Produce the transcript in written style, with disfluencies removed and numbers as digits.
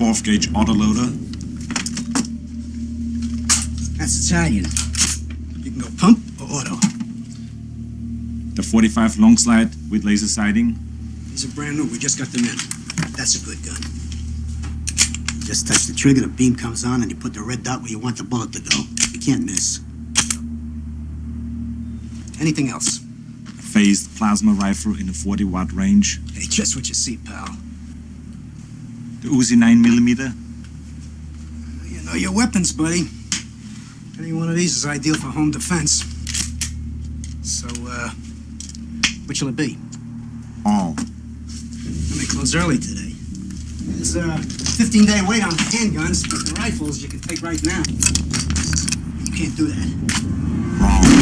12-gauge autoloader. That's Italian. You can go pump or auto. The 45 long slide with laser sighting. These are brand new. We just got them in. That's a good gun. Just touch the trigger, the beam comes on, and you put the red dot where you want the bullet to go. You can't miss. Anything else? Phased plasma rifle in a 40-watt range. Hey, just what you see, pal. The Uzi 9mm. You know your weapons, buddy. Any one of these is ideal for home defense. So, which will it be? All. And they close early today. There's a 15-day wait on the handguns, but the rifles you can take right now. You can't do that. Wrong.